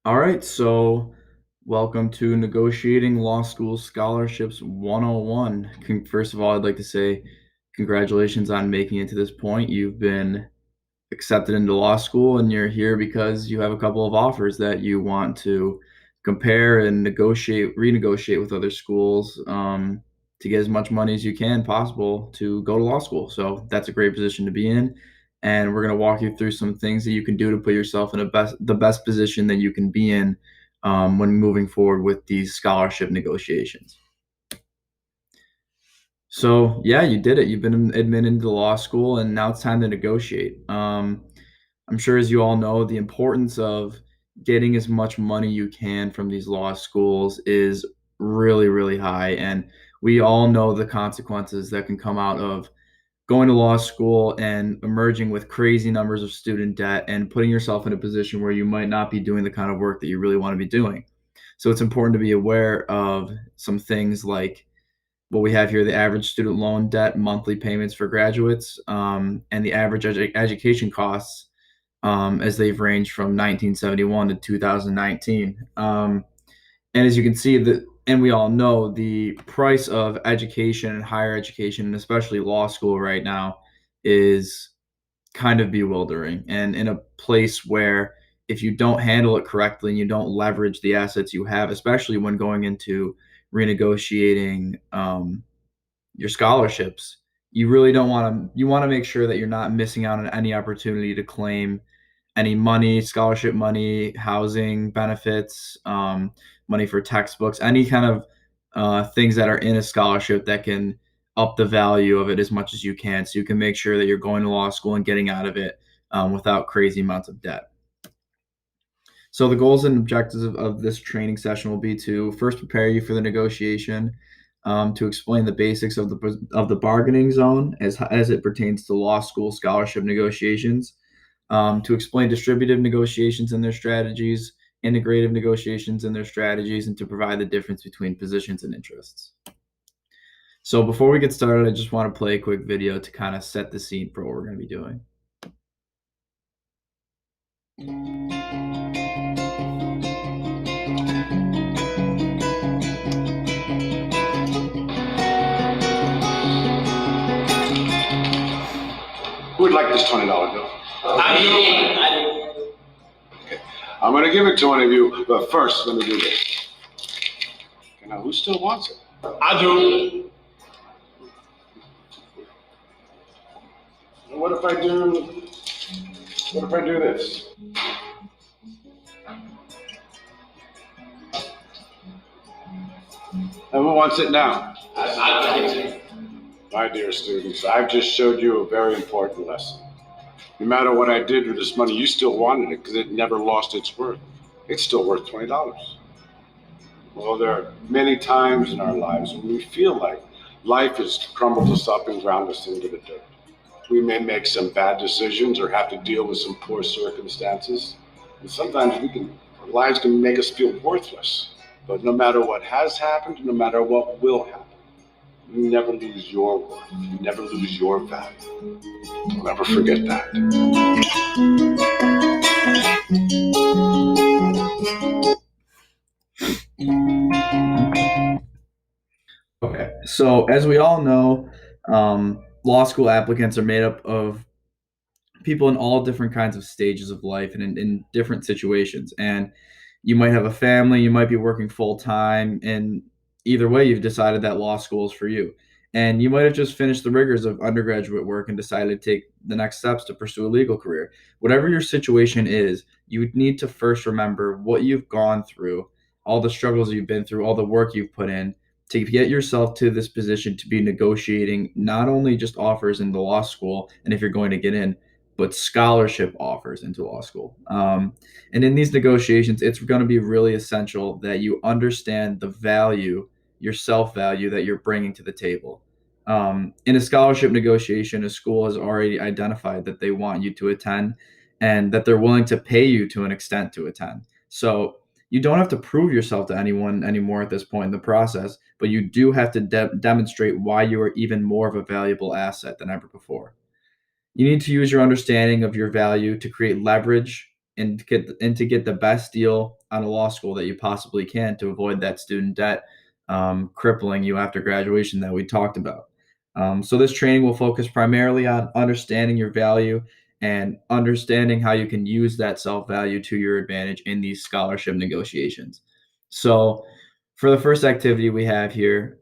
All right, so welcome to Negotiating Law School Scholarships 101. First of all, I'd like to say congratulations on making it to this point. You've been accepted into law school and you're here because you have a couple of offers that you want to compare and renegotiate with other schools to get as much money as you can possible to go to law school. So that's a great position to be in. And we're going to walk you through some things that you can do to put yourself in the best position that you can be in when moving forward with these scholarship negotiations. So yeah, you did it. You've been admitted into law school, and now it's time to negotiate. I'm sure, as you all know, the importance of getting as much money you can from these law schools is really, really high. And we all know the consequences that can come out of going to law school and emerging with crazy numbers of student debt and putting yourself in a position where you might not be doing the kind of work that you really want to be doing. So it's important to be aware of some things like what we have here: the average student loan debt monthly payments for graduates, and the average education costs as they've ranged from 1971 to 2019. And as you can see, and we all know, the price of education and higher education, and especially law school right now, is kind of bewildering, and in a place where if you don't handle it correctly and you don't leverage the assets you have, especially when going into renegotiating your scholarships, you really don't want to. You want to make sure that you're not missing out on any opportunity to claim any money, scholarship money, housing benefits, money for textbooks, any kind of things that are in a scholarship that can up the value of it as much as you can, so you can make sure that you're going to law school and getting out of it without crazy amounts of debt. So the goals and objectives of this training session will be to first prepare you for the negotiation, to explain the basics of the bargaining zone as it pertains to law school scholarship negotiations, to explain distributive negotiations and their strategies, integrative negotiations and their strategies, and to provide the difference between positions and interests. So before we get started, I just want to play a quick video to kind of set the scene for what we're going to be doing. Who would like this $20 bill? I do. Okay. I'm going to give it to one of you, but first, let me do this. Okay, now, who still wants it? I do. What if I do this? And who wants it now? I do. My dear students, I've just showed you a very important lesson. No matter what I did with this money, you still wanted it because it never lost its worth. It's still worth $20. Well, there are many times in our lives when we feel like life has crumbled us up and ground us into the dirt. We may make some bad decisions or have to deal with some poor circumstances. And sometimes our lives can make us feel worthless. But no matter what has happened, no matter what will happen, you never lose your worth. You never lose your value. Don't ever forget that. Okay, so as we all know, law school applicants are made up of people in all different kinds of stages of life and in different situations. And you might have a family, you might be working full time, and either way, you've decided that law school is for you. And you might have just finished the rigors of undergraduate work and decided to take the next steps to pursue a legal career. Whatever your situation is, you need to first remember what you've gone through, all the struggles you've been through, all the work you've put in to get yourself to this position to be negotiating not only just offers in the law school, and if you're going to get in, but scholarship offers into law school. And in these negotiations, it's going to be really essential that you understand the value, your self value that you're bringing to the table. In a scholarship negotiation, a school has already identified that they want you to attend and that they're willing to pay you to an extent to attend. So you don't have to prove yourself to anyone anymore at this point in the process, but you do have to demonstrate why you are even more of a valuable asset than ever before. You need to use your understanding of your value to create leverage to get the best deal on a law school that you possibly can to avoid that student debt crippling you after graduation that we talked about. So this training will focus primarily on understanding your value and understanding how you can use that self-value to your advantage in these scholarship negotiations. So for the first activity we have here,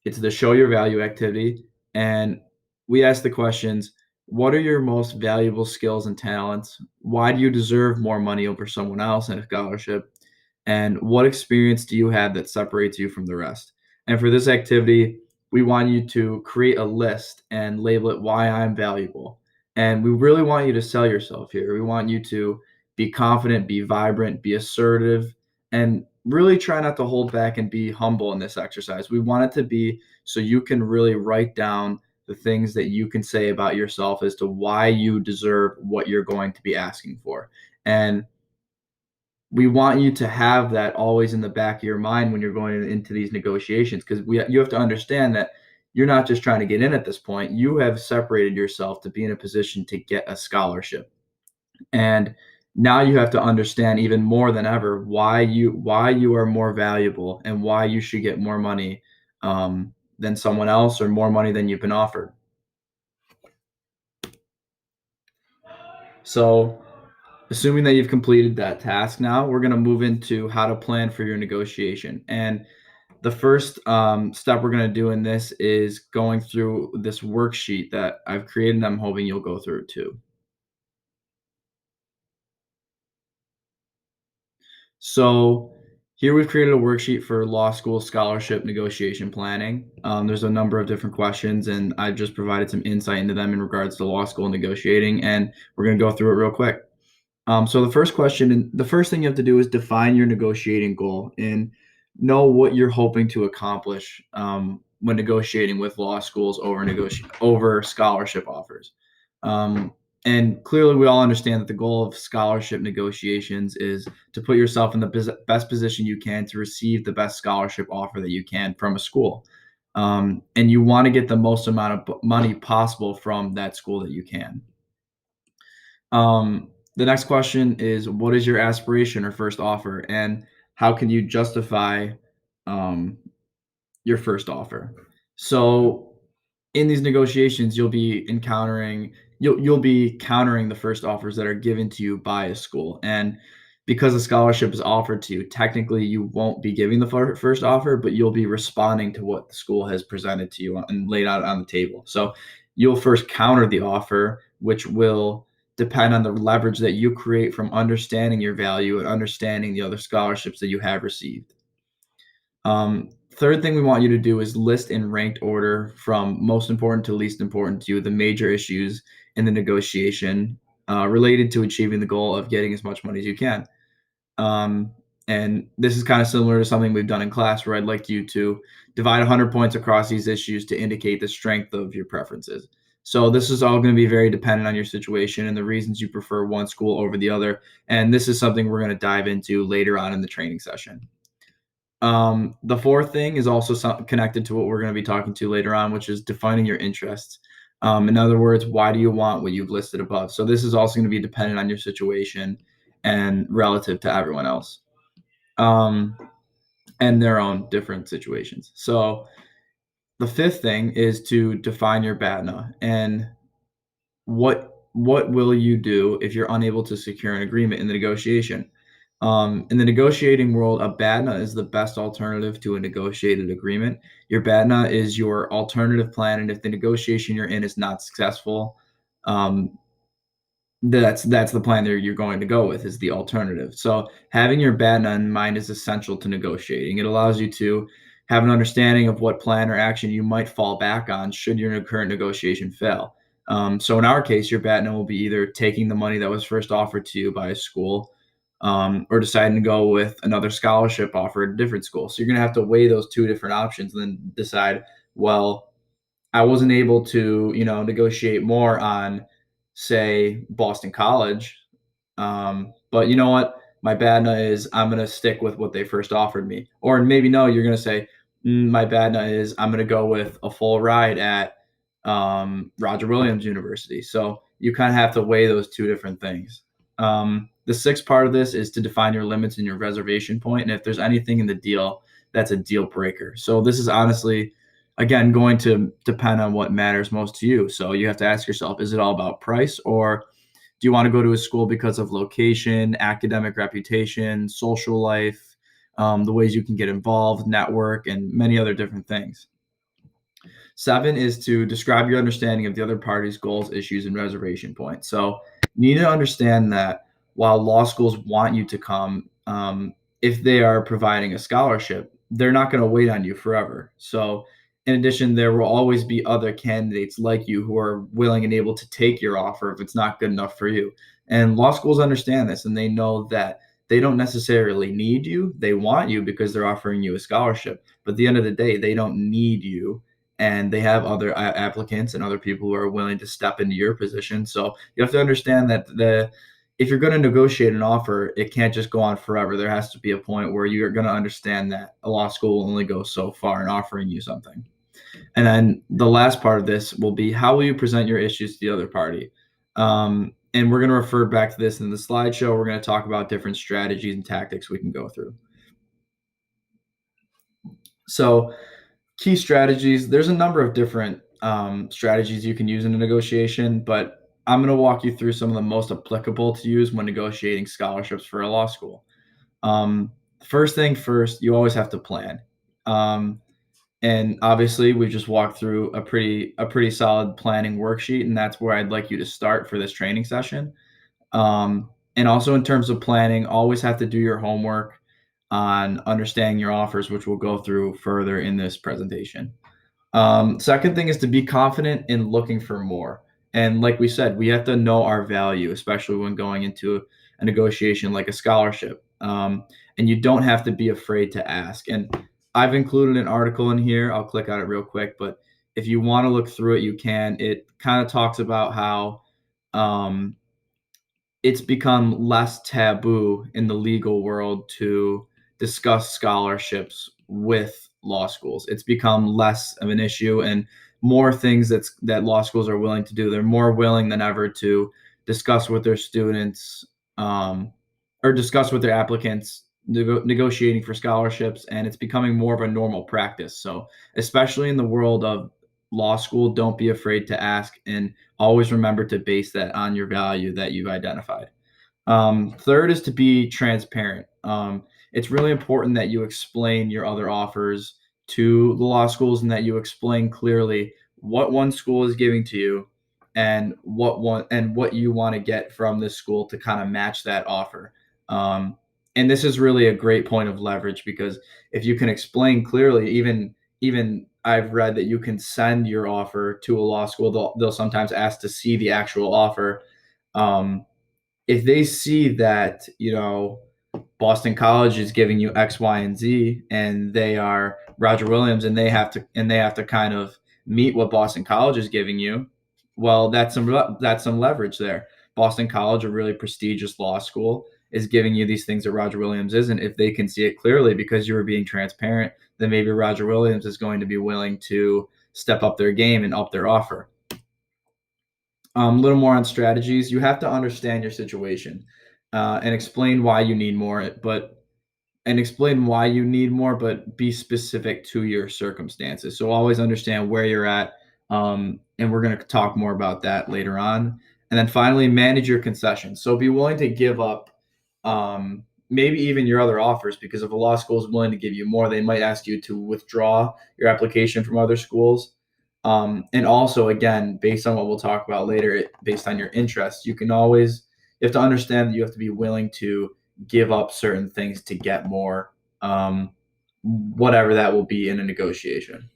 it's the show your value activity. And we ask the questions, what are your most valuable skills and talents? Why do you deserve more money over someone else in a scholarship? And what experience do you have that separates you from the rest? And for this activity, we want you to create a list and label it why I'm valuable. And we really want you to sell yourself here. We want you to be confident, be vibrant, be assertive, and really try not to hold back and be humble in this exercise. We want it to be so you can really write down the things that you can say about yourself as to why you deserve what you're going to be asking for. And we want you to have that always in the back of your mind when you're going into these negotiations, because you have to understand that you're not just trying to get in at this point. You have separated yourself to be in a position to get a scholarship. And now you have to understand even more than ever why you are more valuable and why you should get more money than someone else, or more money than you've been offered. So assuming that you've completed that task, now we're going to move into how to plan for your negotiation. And the first step we're going to do in this is going through this worksheet that I've created, and I'm hoping you'll go through it too. So here we've created a worksheet for law school scholarship negotiation planning. There's a number of different questions, and I've just provided some insight into them in regards to law school negotiating, and we're going to go through it real quick. So the first question, and the first thing you have to do is define your negotiating goal and know what you're hoping to accomplish when negotiating with law schools over scholarship offers. And clearly, we all understand that the goal of scholarship negotiations is to put yourself in the best position you can to receive the best scholarship offer that you can from a school. And you want to get the most amount of money possible from that school that you can. The next question is, what is your aspiration or first offer, and how can you justify your first offer? So in these negotiations, you'll be countering the first offers that are given to you by a school. And because a scholarship is offered to you, technically you won't be giving the first offer, but you'll be responding to what the school has presented to you and laid out on the table. So you'll first counter the offer, which will depend on the leverage that you create from understanding your value and understanding the other scholarships that you have received. Third thing we want you to do is list in ranked order from most important to least important to you the major issues in the negotiation related to achieving the goal of getting as much money as you can. And this is kind of similar to something we've done in class, where I'd like you to divide 100 points across these issues to indicate the strength of your preferences. So this is all going to be very dependent on your situation and the reasons you prefer one school over the other. And this is something we're going to dive into later on in the training session. The fourth thing is also connected to what we're going to be talking to later on, which is defining your interests. In other words, why do you want what you've listed above? So this is also going to be dependent on your situation and relative to everyone else, and their own different situations. So the fifth thing is to define your BATNA, and what will you do if you're unable to secure an agreement in the negotiation? In the negotiating world, a BATNA is the best alternative to a negotiated agreement. Your BATNA is your alternative plan, and if the negotiation you're in is not successful, that's the plan that you're going to go with, is the alternative. So having your BATNA in mind is essential to negotiating. It allows you to have an understanding of what plan or action you might fall back on should your current negotiation fail. So in our case, your BATNA will be either taking the money that was first offered to you by a school, or deciding to go with another scholarship offer at a different school. So you're going to have to weigh those two different options and then decide, well, I wasn't able to, negotiate more on, say, Boston College. But you know what? My BATNA is I'm going to stick with what they first offered me. Or maybe no, you're going to say, my BATNA is I'm going to go with a full ride at Roger Williams University. So you kind of have to weigh those two different things. The sixth part of this is to define your limits and your reservation point, and if there's anything in the deal that's a deal breaker. So this is honestly, again, going to depend on what matters most to you. So you have to ask yourself, is it all about price, or do you want to go to a school because of location, academic reputation, social life, the ways you can get involved, network, and many other different things? 7 is to describe your understanding of the other party's goals, issues, and reservation points. So you need to understand that while law schools want you to come, if they are providing a scholarship, they're not going to wait on you forever. So in addition, there will always be other candidates like you who are willing and able to take your offer if it's not good enough for you. And law schools understand this, and they know that they don't necessarily need you. They want you because they're offering you a scholarship. But at the end of the day, they don't need you, and they have other applicants and other people who are willing to step into your position. So you have to understand that if you're going to negotiate an offer, it can't just go on forever. There has to be a point where you're going to understand that a law school will only go so far in offering you something. And then the last part of this will be, how will you present your issues to the other party? And we're going to refer back to this in the slideshow. We're going to talk about different strategies and tactics we can go through. So key strategies, there's a number of different strategies you can use in a negotiation, but I'm going to walk you through some of the most applicable to use when negotiating scholarships for a law school. First thing first, you always have to plan. And obviously, we just walked through a pretty solid planning worksheet, and that's where I'd like you to start for this training session. And also in terms of planning, always have to do your homework on understanding your offers, which we'll go through further in this presentation. Second thing is to be confident in looking for more. And like we said, we have to know our value, especially when going into a negotiation like a scholarship. And you don't have to be afraid to ask. And I've included an article in here. I'll click on it real quick, but if you want to look through it, you can. It kind of talks about how it's become less taboo in the legal world to discuss scholarships with law schools. It's become less of an issue, and more things that law schools are willing to do. They're more willing than ever to discuss with their students or discuss with their applicants negotiating for scholarships, and it's becoming more of a normal practice. So especially in the world of law school, don't be afraid to ask, and always remember to base that on your value that you've identified. Third is to be transparent. It's really important that you explain your other offers to the law schools, and that you explain clearly what one school is giving to you and what you want to get from this school to kind of match that offer. And this is really a great point of leverage, because if you can explain clearly, even I've read that you can send your offer to a law school. They'll sometimes ask to see the actual offer. If they see that, Boston College is giving you X, Y, and Z, and they are Roger Williams, and they have to kind of meet what Boston College is giving you, well, that's some leverage there. Boston College, a really prestigious law school, is giving you these things that Roger Williams isn't. If they can see it clearly because you were being transparent, then maybe Roger Williams is going to be willing to step up their game and up their offer. A little more on strategies. You have to understand your situation and explain why you need more, but be specific to your circumstances. So always understand where you're at, and we're going to talk more about that later on. And then finally, manage your concessions. So be willing to give up maybe even your other offers, because if a law school is willing to give you more, they might ask you to withdraw your application from other schools. And also, again, based on what we'll talk about later, based on your interests, you have to understand that you have to be willing to give up certain things to get more, whatever that will be in a negotiation.